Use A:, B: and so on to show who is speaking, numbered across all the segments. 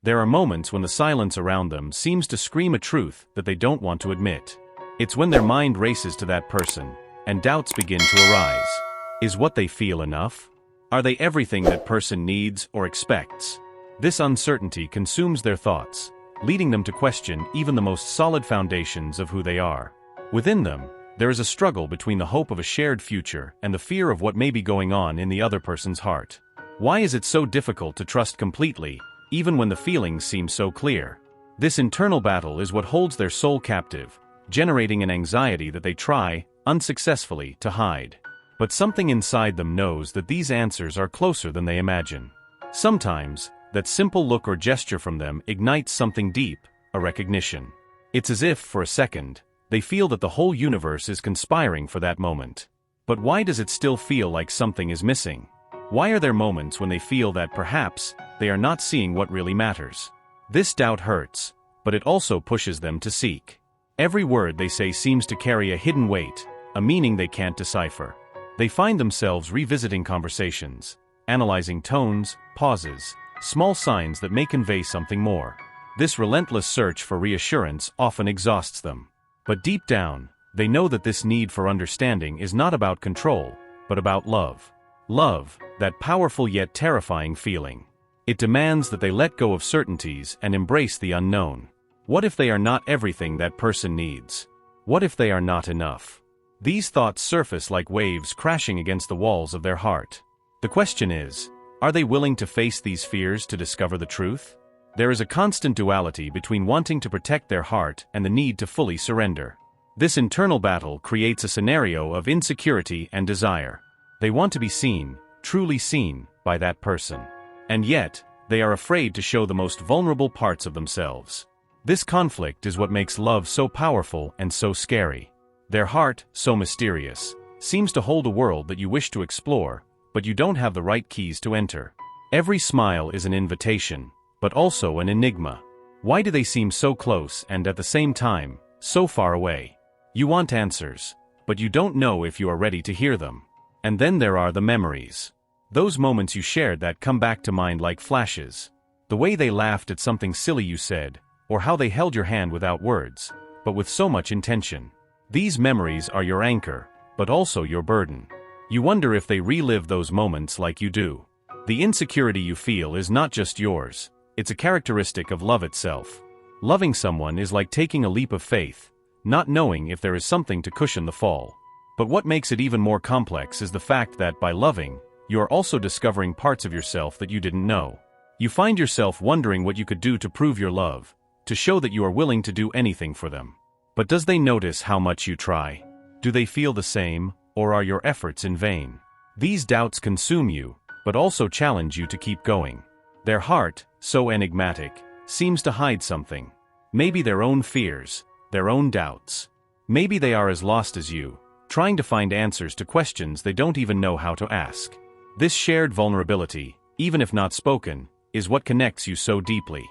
A: There are moments when the silence around them seems to scream a truth that they don't want to admit. It's when their mind races to that person, and doubts begin to arise. Is what they feel enough? Are they everything that person needs or expects? This uncertainty consumes their thoughts, leading them to question even the most solid foundations of who they are. Within them, there is a struggle between the hope of a shared future and the fear of what may be going on in the other person's heart. Why is it so difficult to trust completely, even when the feelings seem so clear? This internal battle is what holds their soul captive, generating an anxiety that they try, unsuccessfully, to hide. But something inside them knows that these answers are closer than they imagine. Sometimes, that simple look or gesture from them ignites something deep, a recognition. It's as if, for a second, they feel that the whole universe is conspiring for that moment. But why does it still feel like something is missing? Why are there moments when they feel that perhaps they are not seeing what really matters? This doubt hurts, but it also pushes them to seek. Every word they say seems to carry a hidden weight, a meaning they can't decipher. They find themselves revisiting conversations, analyzing tones, pauses, small signs that may convey something more. This relentless search for reassurance often exhausts them. But deep down, they know that this need for understanding is not about control, but about love. Love, that powerful yet terrifying feeling. It demands that they let go of certainties and embrace the unknown. What if they are not everything that person needs? What if they are not enough? These thoughts surface like waves crashing against the walls of their heart. The question is, are they willing to face these fears to discover the truth? There is a constant duality between wanting to protect their heart and the need to fully surrender. This internal battle creates a scenario of insecurity and desire. They want to be seen, truly seen, by that person. And yet, they are afraid to show the most vulnerable parts of themselves. This conflict is what makes love so powerful and so scary. Their heart, so mysterious, seems to hold a world that you wish to explore, but you don't have the right keys to enter. Every smile is an invitation, but also an enigma. Why do they seem so close and at the same time, so far away? You want answers, but you don't know if you are ready to hear them. And then there are the memories. Those moments you shared that come back to mind like flashes. The way they laughed at something silly you said, or how they held your hand without words, but with so much intention. These memories are your anchor, but also your burden. You wonder if they relive those moments like you do. The insecurity you feel is not just yours, it's a characteristic of love itself. Loving someone is like taking a leap of faith, not knowing if there is something to cushion the fall. But what makes it even more complex is the fact that by loving, you are also discovering parts of yourself that you didn't know. You find yourself wondering what you could do to prove your love, to show that you are willing to do anything for them. But does they notice how much you try? Do they feel the same, or are your efforts in vain? These doubts consume you, but also challenge you to keep going. Their heart, so enigmatic, seems to hide something. Maybe their own fears, their own doubts. Maybe they are as lost as you, trying to find answers to questions they don't even know how to ask. This shared vulnerability, even if not spoken, is what connects you so deeply.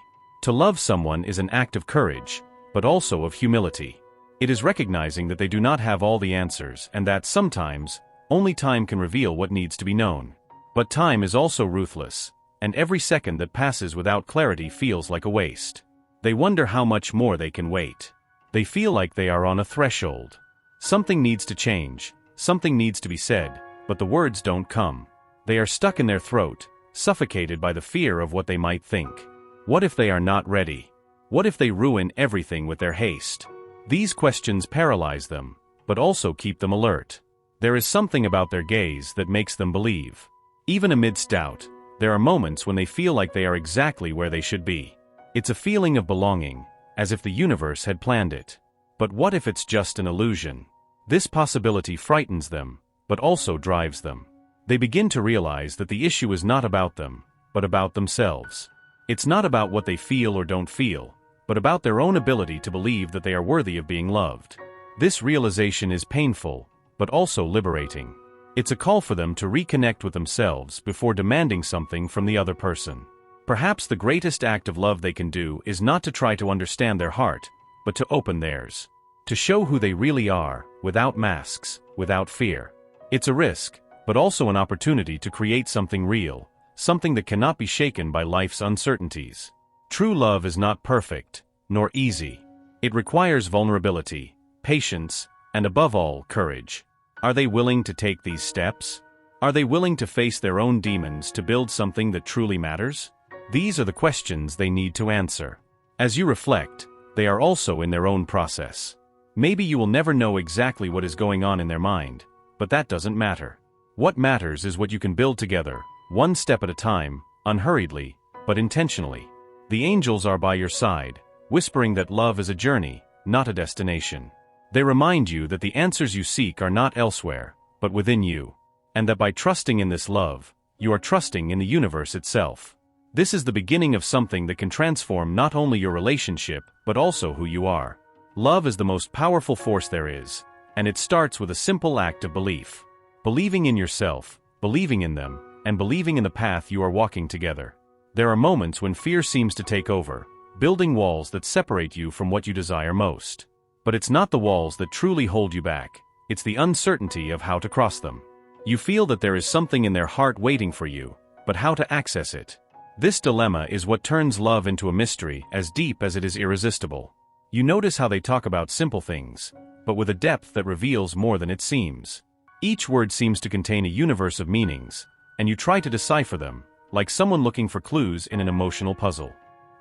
A: To love someone is an act of courage, but also of humility. It is recognizing that they do not have all the answers and that sometimes, only time can reveal what needs to be known. But time is also ruthless, and every second that passes without clarity feels like a waste. They wonder how much more they can wait. They feel like they are on a threshold. Something needs to change, something needs to be said, but the words don't come. They are stuck in their throat, suffocated by the fear of what they might think. What if they are not ready? What if they ruin everything with their haste? These questions paralyze them, but also keep them alert. There is something about their gaze that makes them believe. Even amidst doubt, there are moments when they feel like they are exactly where they should be. It's a feeling of belonging, as if the universe had planned it. But what if it's just an illusion? This possibility frightens them, but also drives them. They begin to realize that the issue is not about them, but about themselves. It's not about what they feel or don't feel, but about their own ability to believe that they are worthy of being loved. This realization is painful, but also liberating. It's a call for them to reconnect with themselves before demanding something from the other person. Perhaps the greatest act of love they can do is not to try to understand their heart, but to open theirs. To show who they really are, without masks, without fear. It's a risk, but also an opportunity to create something real, something that cannot be shaken by life's uncertainties. True love is not perfect, nor easy. It requires vulnerability, patience, and above all, courage. Are they willing to take these steps? Are they willing to face their own demons to build something that truly matters? These are the questions they need to answer. As you reflect, they are also in their own process. Maybe you will never know exactly what is going on in their mind, but that doesn't matter. What matters is what you can build together, one step at a time, unhurriedly, but intentionally. The angels are by your side, whispering that love is a journey, not a destination. They remind you that the answers you seek are not elsewhere, but within you, and that by trusting in this love, you are trusting in the universe itself. This is the beginning of something that can transform not only your relationship, but also who you are. Love is the most powerful force there is, and it starts with a simple act of belief. Believing in yourself, believing in them, and believing in the path you are walking together. There are moments when fear seems to take over, building walls that separate you from what you desire most. But it's not the walls that truly hold you back, it's the uncertainty of how to cross them. You feel that there is something in their heart waiting for you, but how to access it? This dilemma is what turns love into a mystery as deep as it is irresistible. You notice how they talk about simple things, but with a depth that reveals more than it seems. Each word seems to contain a universe of meanings, and you try to decipher them, like someone looking for clues in an emotional puzzle.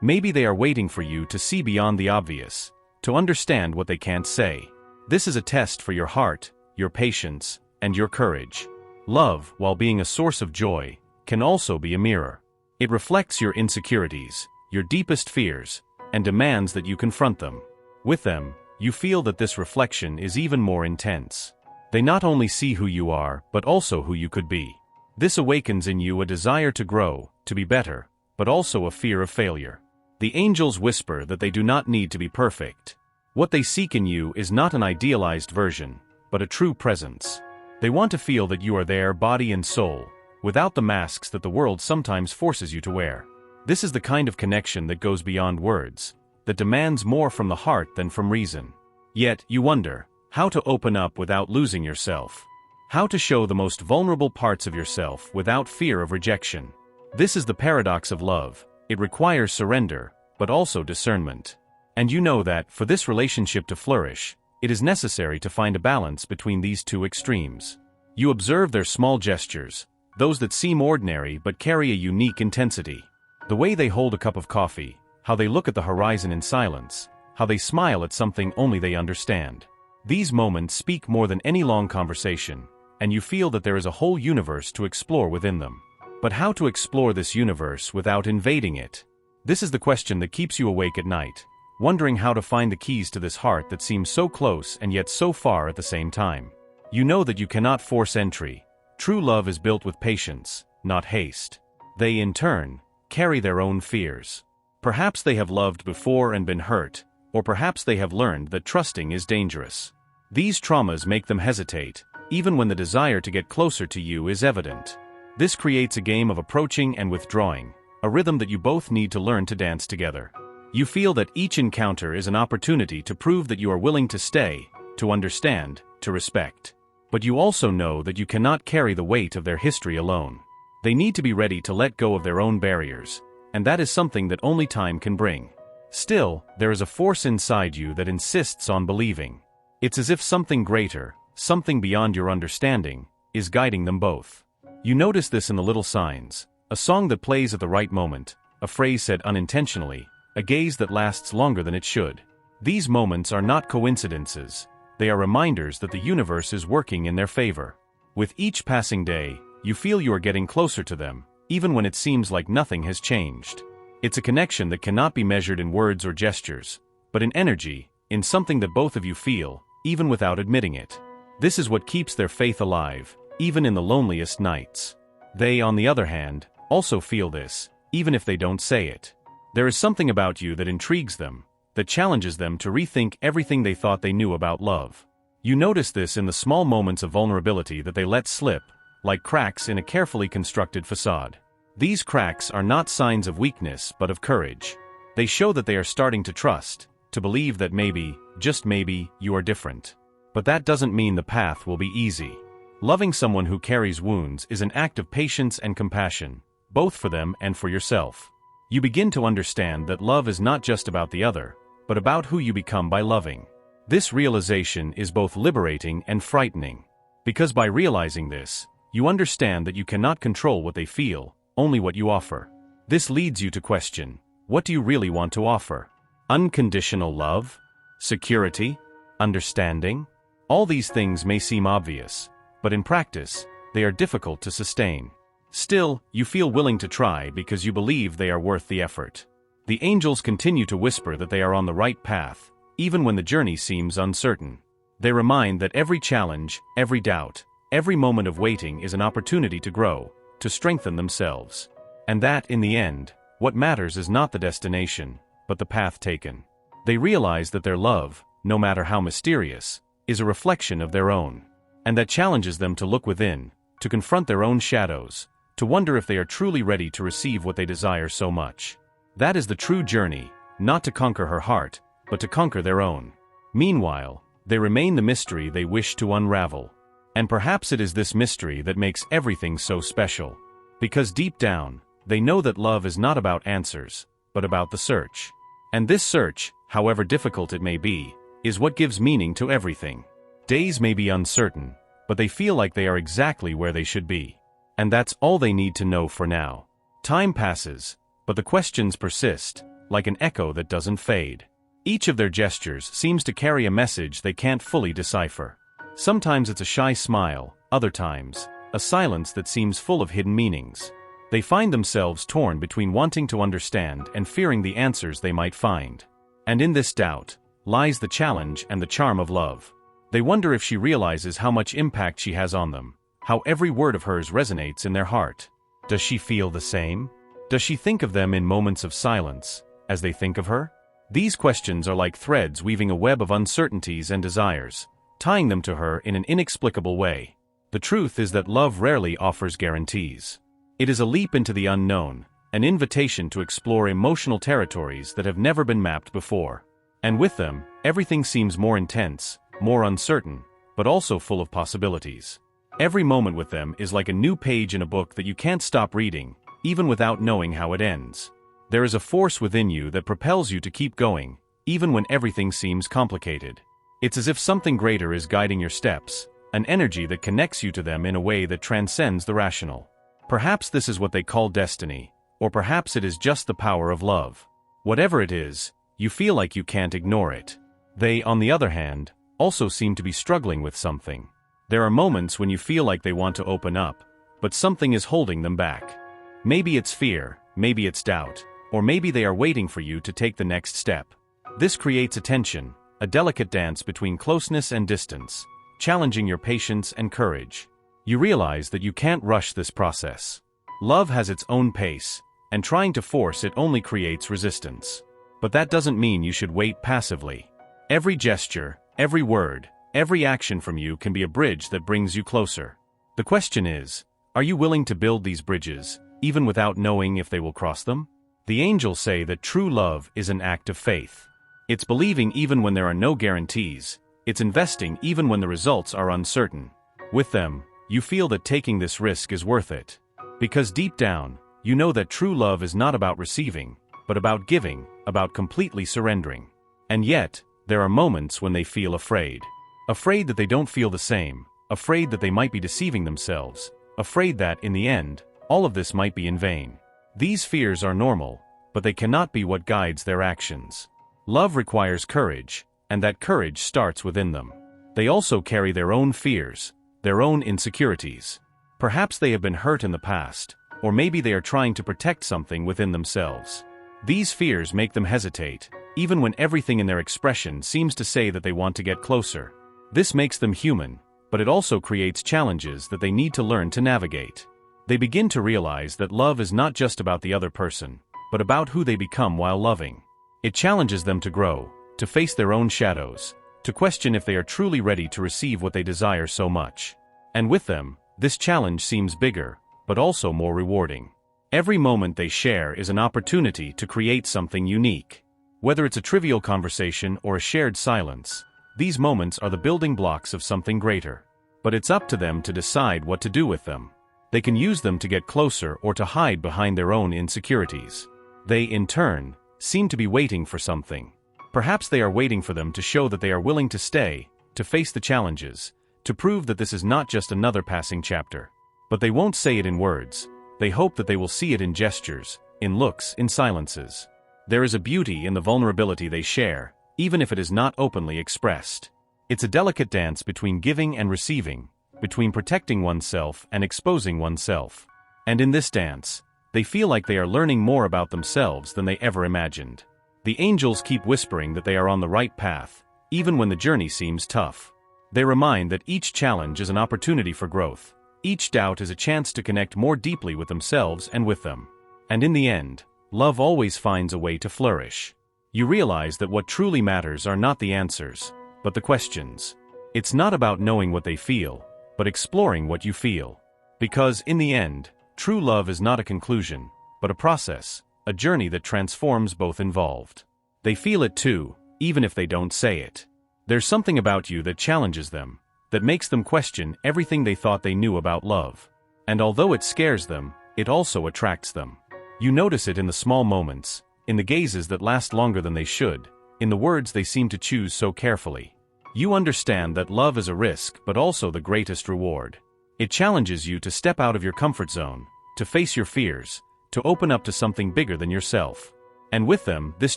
A: Maybe they are waiting for you to see beyond the obvious, to understand what they can't say. This is a test for your heart, your patience, and your courage. Love, while being a source of joy, can also be a mirror. It reflects your insecurities, your deepest fears, and demands that you confront them. With them, you feel that this reflection is even more intense. They not only see who you are, but also who you could be. This awakens in you a desire to grow, to be better, but also a fear of failure. The angels whisper that they do not need to be perfect. What they seek in you is not an idealized version, but a true presence. They want to feel that you are there body and soul, without the masks that the world sometimes forces you to wear. This is the kind of connection that goes beyond words, that demands more from the heart than from reason. Yet, you wonder, how to open up without losing yourself. How to show the most vulnerable parts of yourself without fear of rejection. This is the paradox of love. It requires surrender, but also discernment. And you know that, for this relationship to flourish, it is necessary to find a balance between these two extremes. You observe their small gestures, those that seem ordinary but carry a unique intensity. The way they hold a cup of coffee, how they look at the horizon in silence, how they smile at something only they understand. These moments speak more than any long conversation, and you feel that there is a whole universe to explore within them. But how to explore this universe without invading it? This is the question that keeps you awake at night, wondering how to find the keys to this heart that seems so close and yet so far at the same time. You know that you cannot force entry. True love is built with patience, not haste. They, in turn, carry their own fears. Perhaps they have loved before and been hurt, or perhaps they have learned that trusting is dangerous. These traumas make them hesitate, even when the desire to get closer to you is evident. This creates a game of approaching and withdrawing, a rhythm that you both need to learn to dance together. You feel that each encounter is an opportunity to prove that you are willing to stay, to understand, to respect. But you also know that you cannot carry the weight of their history alone. They need to be ready to let go of their own barriers, and that is something that only time can bring. Still, there is a force inside you that insists on believing. It's as if something greater, something beyond your understanding, is guiding them both. You notice this in the little signs, a song that plays at the right moment, a phrase said unintentionally, a gaze that lasts longer than it should. These moments are not coincidences. They are reminders that the universe is working in their favor. With each passing day, you feel you are getting closer to them, even when it seems like nothing has changed. It's a connection that cannot be measured in words or gestures, but in energy, in something that both of you feel, even without admitting it. This is what keeps their faith alive, even in the loneliest nights. They, on the other hand, also feel this, even if they don't say it. There is something about you that intrigues them, that challenges them to rethink everything they thought they knew about love. You notice this in the small moments of vulnerability that they let slip, like cracks in a carefully constructed facade. These cracks are not signs of weakness but of courage. They show that they are starting to trust, to believe that maybe, just maybe, you are different. But that doesn't mean the path will be easy. Loving someone who carries wounds is an act of patience and compassion, both for them and for yourself. You begin to understand that love is not just about the other, but about who you become by loving. This realization is both liberating and frightening. Because by realizing this, you understand that you cannot control what they feel, only what you offer. This leads you to question, what do you really want to offer? Unconditional love? Security? Understanding? All these things may seem obvious, but in practice, they are difficult to sustain. Still, you feel willing to try because you believe they are worth the effort. The angels continue to whisper that they are on the right path, even when the journey seems uncertain. They remind that every challenge, every doubt, every moment of waiting is an opportunity to grow, to strengthen themselves. And that, in the end, what matters is not the destination, but the path taken. They realize that their love, no matter how mysterious, is a reflection of their own. And that challenges them to look within, to confront their own shadows, to wonder if they are truly ready to receive what they desire so much. That is the true journey, not to conquer her heart, but to conquer their own. Meanwhile, they remain the mystery they wish to unravel. And perhaps it is this mystery that makes everything so special. Because deep down, they know that love is not about answers, but about the search. And this search, however difficult it may be, is what gives meaning to everything. Days may be uncertain, but they feel like they are exactly where they should be. And that's all they need to know for now. Time passes, but the questions persist, like an echo that doesn't fade. Each of their gestures seems to carry a message they can't fully decipher. Sometimes it's a shy smile, other times, a silence that seems full of hidden meanings. They find themselves torn between wanting to understand and fearing the answers they might find. And in this doubt lies the challenge and the charm of love. They wonder if she realizes how much impact she has on them, how every word of hers resonates in their heart. Does she feel the same? Does she think of them in moments of silence, as they think of her? These questions are like threads weaving a web of uncertainties and desires, tying them to her in an inexplicable way. The truth is that love rarely offers guarantees. It is a leap into the unknown, an invitation to explore emotional territories that have never been mapped before. And with them, everything seems more intense, more uncertain, but also full of possibilities. Every moment with them is like a new page in a book that you can't stop reading, even without knowing how it ends. There is a force within you that propels you to keep going, even when everything seems complicated. It's as if something greater is guiding your steps, an energy that connects you to them in a way that transcends the rational. Perhaps this is what they call destiny, or perhaps it is just the power of love. Whatever it is, you feel like you can't ignore it. They, on the other hand, also seem to be struggling with something. There are moments when you feel like they want to open up, but something is holding them back. Maybe it's fear, maybe it's doubt, or maybe they are waiting for you to take the next step. This creates a tension, a delicate dance between closeness and distance, challenging your patience and courage. You realize that you can't rush this process. Love has its own pace, and trying to force it only creates resistance. But that doesn't mean you should wait passively. Every gesture, every word, every action from you can be a bridge that brings you closer. The question is, are you willing to build these bridges, even without knowing if they will cross them? The angels say that true love is an act of faith. It's believing even when there are no guarantees, it's investing even when the results are uncertain. With them, you feel that taking this risk is worth it. Because deep down, you know that true love is not about receiving, but about giving, about completely surrendering. And yet, there are moments when they feel afraid. Afraid that they don't feel the same, afraid that they might be deceiving themselves, afraid that, in the end, all of this might be in vain. These fears are normal, but they cannot be what guides their actions. Love requires courage, and that courage starts within them. They also carry their own fears, their own insecurities. Perhaps they have been hurt in the past, or maybe they are trying to protect something within themselves. These fears make them hesitate, even when everything in their expression seems to say that they want to get closer. This makes them human, but it also creates challenges that they need to learn to navigate. They begin to realize that love is not just about the other person, but about who they become while loving. It challenges them to grow, to face their own shadows, to question if they are truly ready to receive what they desire so much. And with them, this challenge seems bigger, but also more rewarding. Every moment they share is an opportunity to create something unique. Whether it's a trivial conversation or a shared silence, these moments are the building blocks of something greater. But it's up to them to decide what to do with them. They can use them to get closer or to hide behind their own insecurities. They, in turn, seem to be waiting for something. Perhaps they are waiting for them to show that they are willing to stay, to face the challenges, to prove that this is not just another passing chapter. But they won't say it in words. They hope that they will see it in gestures, in looks, in silences. There is a beauty in the vulnerability they share, even if it is not openly expressed. It's a delicate dance between giving and receiving, between protecting oneself and exposing oneself. And in this dance, they feel like they are learning more about themselves than they ever imagined. The angels keep whispering that they are on the right path, even when the journey seems tough. They remind that each challenge is an opportunity for growth. Each doubt is a chance to connect more deeply with themselves and with them. And in the end, love always finds a way to flourish. You realize that what truly matters are not the answers, but the questions. It's not about knowing what they feel, but exploring what you feel. Because, in the end, true love is not a conclusion, but a process, a journey that transforms both involved. They feel it too, even if they don't say it. There's something about you that challenges them, that makes them question everything they thought they knew about love. And although it scares them, it also attracts them. You notice it in the small moments, in the gazes that last longer than they should, in the words they seem to choose so carefully. You understand that love is a risk but also the greatest reward. It challenges you to step out of your comfort zone, to face your fears, to open up to something bigger than yourself. And with them, this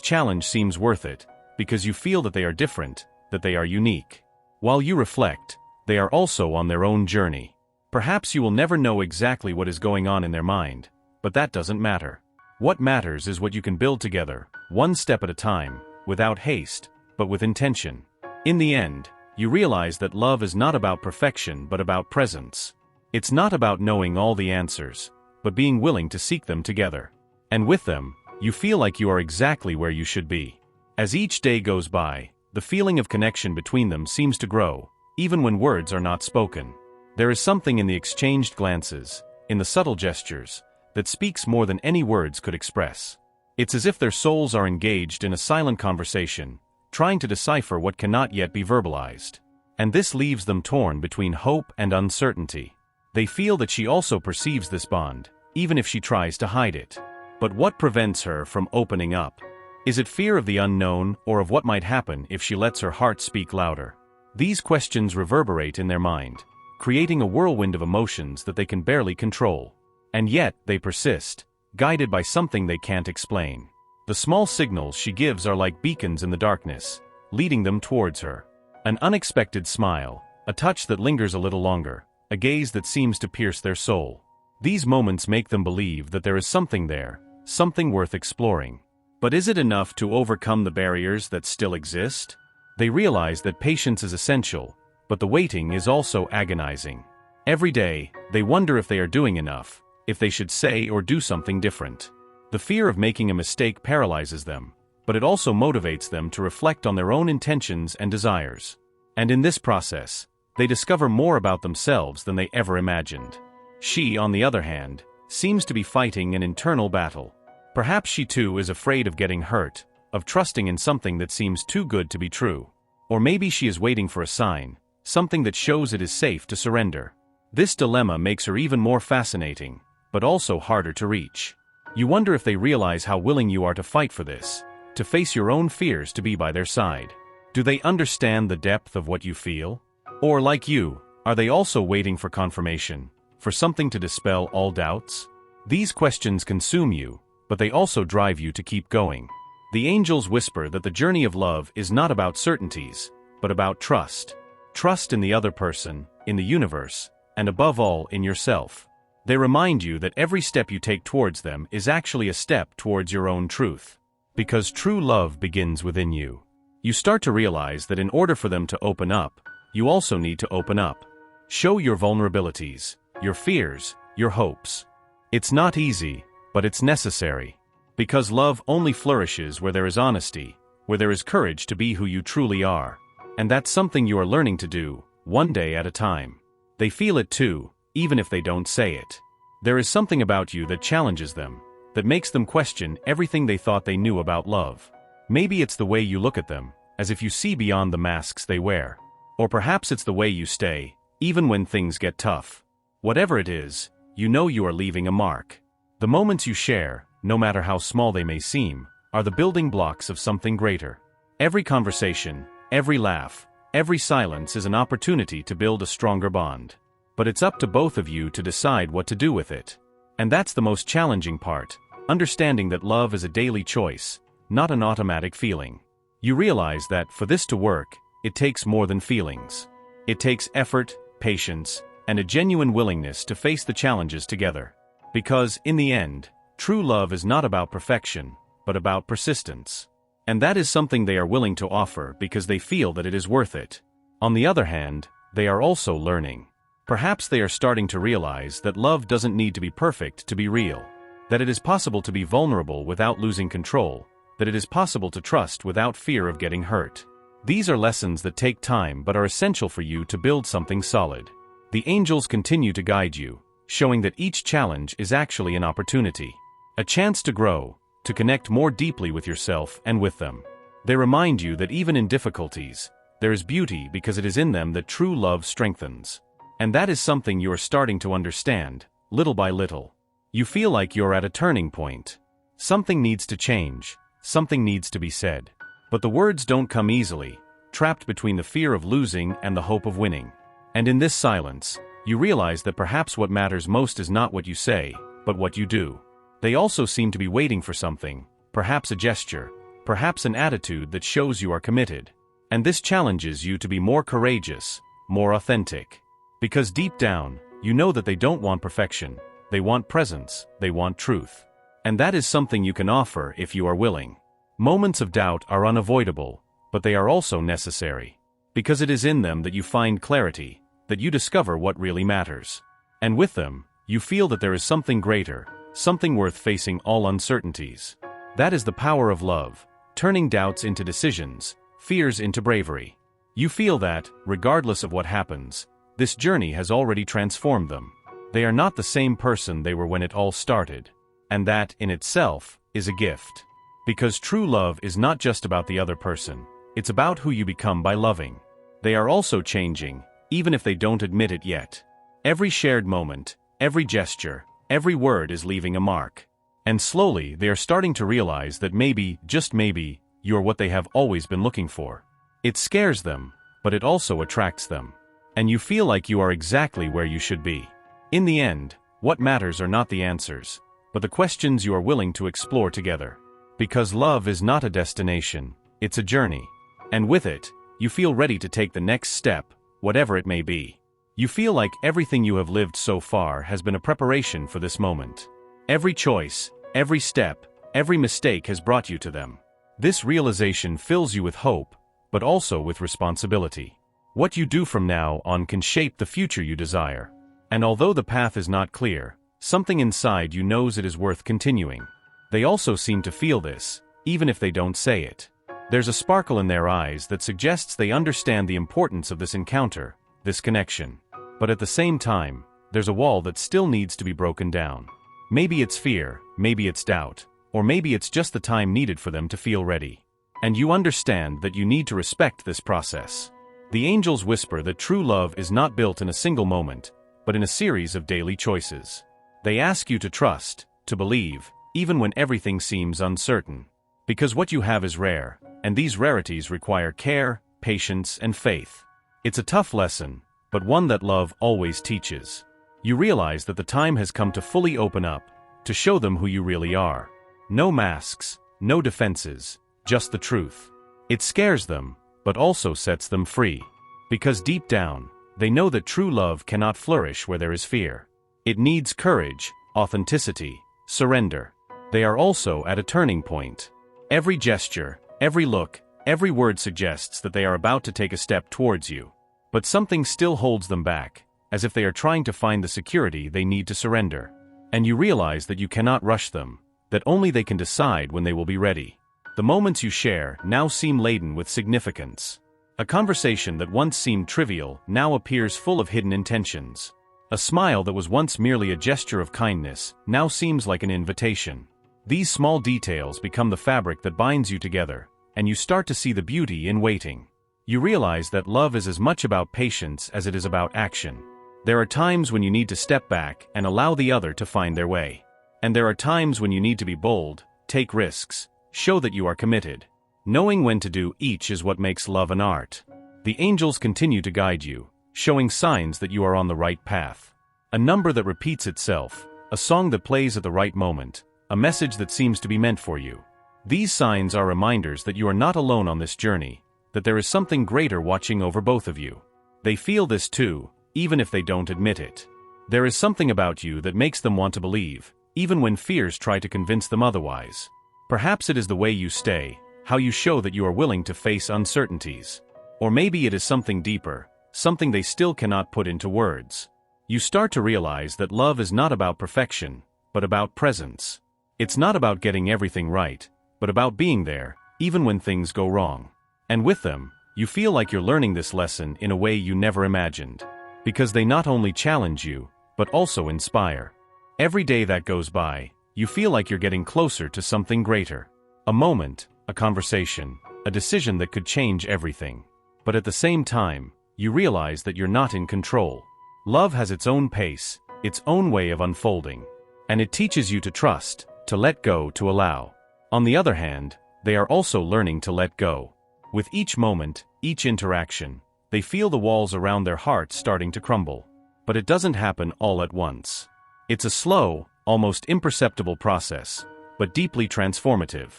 A: challenge seems worth it, because you feel that they are different, that they are unique. While you reflect, they are also on their own journey. Perhaps you will never know exactly what is going on in their mind, but that doesn't matter. What matters is what you can build together, one step at a time, without haste, but with intention. In the end, you realize that love is not about perfection but about presence. It's not about knowing all the answers, but being willing to seek them together. And with them, you feel like you are exactly where you should be. As each day goes by, the feeling of connection between them seems to grow, even when words are not spoken. There is something in the exchanged glances, in the subtle gestures, that speaks more than any words could express. It's as if their souls are engaged in a silent conversation, trying to decipher what cannot yet be verbalized. And this leaves them torn between hope and uncertainty. They feel that she also perceives this bond, even if she tries to hide it. But what prevents her from opening up? Is it fear of the unknown or of what might happen if she lets her heart speak louder? These questions reverberate in their mind, creating a whirlwind of emotions that they can barely control. And yet, they persist, guided by something they can't explain. The small signals she gives are like beacons in the darkness, leading them towards her. An unexpected smile, a touch that lingers a little longer, a gaze that seems to pierce their soul. These moments make them believe that there is something there, something worth exploring. But is it enough to overcome the barriers that still exist? They realize that patience is essential, but the waiting is also agonizing. Every day, they wonder if they are doing enough, if they should say or do something different. The fear of making a mistake paralyzes them, but it also motivates them to reflect on their own intentions and desires. And in this process, they discover more about themselves than they ever imagined. She, on the other hand, seems to be fighting an internal battle. Perhaps she too is afraid of getting hurt, of trusting in something that seems too good to be true. Or maybe she is waiting for a sign, something that shows it is safe to surrender. This dilemma makes her even more fascinating, but also harder to reach. You wonder if they realize how willing you are to fight for this, to face your own fears, to be by their side. Do they understand the depth of what you feel? Or, like you, are they also waiting for confirmation, for something to dispel all doubts? These questions consume you, but they also drive you to keep going. The angels whisper that the journey of love is not about certainties, but about trust. Trust in the other person, in the universe, and above all in yourself. They remind you that every step you take towards them is actually a step towards your own truth. Because true love begins within you. You start to realize that in order for them to open up, you also need to open up. Show your vulnerabilities, your fears, your hopes. It's not easy, but it's necessary. Because love only flourishes where there is honesty, where there is courage to be who you truly are. And that's something you are learning to do, one day at a time. They feel it too, even if they don't say it. There is something about you that challenges them, that makes them question everything they thought they knew about love. Maybe it's the way you look at them, as if you see beyond the masks they wear. Or perhaps it's the way you stay, even when things get tough. Whatever it is, you know you are leaving a mark. The moments you share, no matter how small they may seem, are the building blocks of something greater. Every conversation, every laugh, every silence is an opportunity to build a stronger bond. But it's up to both of you to decide what to do with it. And that's the most challenging part, understanding that love is a daily choice, not an automatic feeling. You realize that, for this to work, it takes more than feelings. It takes effort, patience, and a genuine willingness to face the challenges together. Because, in the end, true love is not about perfection, but about persistence. And that is something they are willing to offer because they feel that it is worth it. On the other hand, they are also learning. Perhaps they are starting to realize that love doesn't need to be perfect to be real. That it is possible to be vulnerable without losing control. That it is possible to trust without fear of getting hurt. These are lessons that take time but are essential for you to build something solid. The angels continue to guide you, showing that each challenge is actually an opportunity. A chance to grow, to connect more deeply with yourself and with them. They remind you that even in difficulties, there is beauty because it is in them that true love strengthens. And that is something you are starting to understand, little by little. You feel like you're at a turning point. Something needs to change, something needs to be said. But the words don't come easily, trapped between the fear of losing and the hope of winning. And in this silence, you realize that perhaps what matters most is not what you say, but what you do. They also seem to be waiting for something, perhaps a gesture, perhaps an attitude that shows you are committed. And this challenges you to be more courageous, more authentic. Because deep down, you know that they don't want perfection, they want presence, they want truth. And that is something you can offer if you are willing. Moments of doubt are unavoidable, but they are also necessary. Because it is in them that you find clarity, that you discover what really matters. And with them, you feel that there is something greater, something worth facing all uncertainties. That is the power of love, turning doubts into decisions, fears into bravery. You feel that, regardless of what happens, this journey has already transformed them. They are not the same person they were when it all started. And that, in itself, is a gift. Because true love is not just about the other person, it's about who you become by loving. They are also changing, even if they don't admit it yet. Every shared moment, every gesture, every word is leaving a mark. And slowly they are starting to realize that maybe, just maybe, you're what they have always been looking for. It scares them, but it also attracts them. And you feel like you are exactly where you should be. In the end, what matters are not the answers, but the questions you are willing to explore together. Because love is not a destination, it's a journey. And with it, you feel ready to take the next step, whatever it may be. You feel like everything you have lived so far has been a preparation for this moment. Every choice, every step, every mistake has brought you to them. This realization fills you with hope, but also with responsibility. What you do from now on can shape the future you desire. And although the path is not clear, something inside you knows it is worth continuing. They also seem to feel this, even if they don't say it. There's a sparkle in their eyes that suggests they understand the importance of this encounter, this connection. But at the same time, there's a wall that still needs to be broken down. Maybe it's fear, maybe it's doubt, or maybe it's just the time needed for them to feel ready. And you understand that you need to respect this process. The angels whisper that true love is not built in a single moment, but in a series of daily choices. They ask you to trust, to believe, even when everything seems uncertain. Because what you have is rare, and these rarities require care, patience, and faith. It's a tough lesson, but one that love always teaches. You realize that the time has come to fully open up, to show them who you really are. No masks, no defenses, just the truth. It scares them, but also sets them free. Because deep down, they know that true love cannot flourish where there is fear. It needs courage, authenticity, surrender. They are also at a turning point. Every gesture, every look, every word suggests that they are about to take a step towards you. But something still holds them back, as if they are trying to find the security they need to surrender. And you realize that you cannot rush them, that only they can decide when they will be ready. The moments you share now seem laden with significance. A conversation that once seemed trivial now appears full of hidden intentions. A smile that was once merely a gesture of kindness now seems like an invitation. These small details become the fabric that binds you together, and you start to see the beauty in waiting. You realize that love is as much about patience as it is about action. There are times when you need to step back and allow the other to find their way. And there are times when you need to be bold, take risks, show that you are committed. Knowing when to do each is what makes love an art. The angels continue to guide you, showing signs that you are on the right path. A number that repeats itself, a song that plays at the right moment, a message that seems to be meant for you. These signs are reminders that you are not alone on this journey, that there is something greater watching over both of you. They feel this too, even if they don't admit it. There is something about you that makes them want to believe, even when fears try to convince them otherwise. Perhaps it is the way you stay, how you show that you are willing to face uncertainties. Or maybe it is something deeper, something they still cannot put into words. You start to realize that love is not about perfection, but about presence. It's not about getting everything right, but about being there, even when things go wrong. And with them, you feel like you're learning this lesson in a way you never imagined. Because they not only challenge you, but also inspire. Every day that goes by, you feel like you're getting closer to something greater. A moment, a conversation, a decision that could change everything. But at the same time, you realize that you're not in control. Love has its own pace, its own way of unfolding. And it teaches you to trust, to let go, to allow. On the other hand, they are also learning to let go. With each moment, each interaction, they feel the walls around their hearts starting to crumble. But it doesn't happen all at once. It's a slow, almost imperceptible process, but deeply transformative.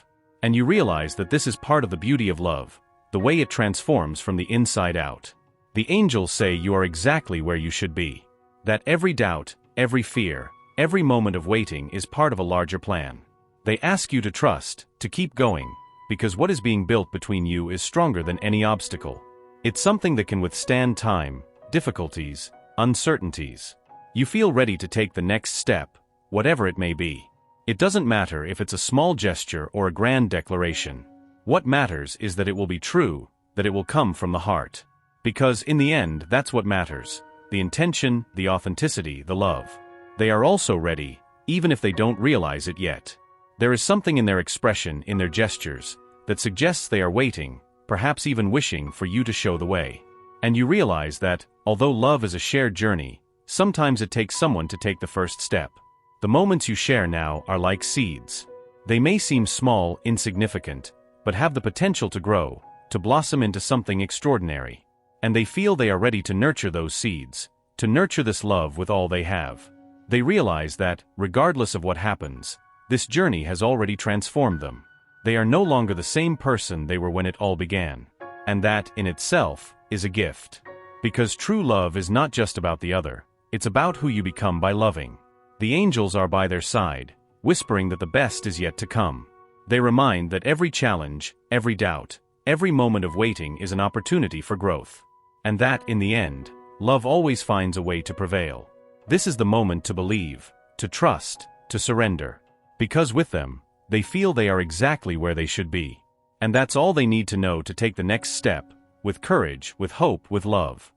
A: And you realize that this is part of the beauty of love, the way it transforms from the inside out. The angels say you are exactly where you should be. That every doubt, every fear, every moment of waiting is part of a larger plan. They ask you to trust, to keep going, because what is being built between you is stronger than any obstacle. It's something that can withstand time, difficulties, uncertainties. You feel ready to take the next step, whatever it may be. It doesn't matter if it's a small gesture or a grand declaration. What matters is that it will be true, that it will come from the heart. Because in the end, that's what matters. The intention, the authenticity, the love. They are also ready, even if they don't realize it yet. There is something in their expression, in their gestures, that suggests they are waiting, perhaps even wishing for you to show the way. And you realize that, although love is a shared journey, sometimes it takes someone to take the first step. The moments you share now are like seeds. They may seem small, insignificant, but have the potential to grow, to blossom into something extraordinary. And they feel they are ready to nurture those seeds, to nurture this love with all they have. They realize that, regardless of what happens, this journey has already transformed them. They are no longer the same person they were when it all began. And that, in itself, is a gift. Because true love is not just about the other, it's about who you become by loving. The angels are by their side, whispering that the best is yet to come. They remind that every challenge, every doubt, every moment of waiting is an opportunity for growth. And that, in the end, love always finds a way to prevail. This is the moment to believe, to trust, to surrender. Because with them, they feel they are exactly where they should be. And that's all they need to know to take the next step, with courage, with hope, with love.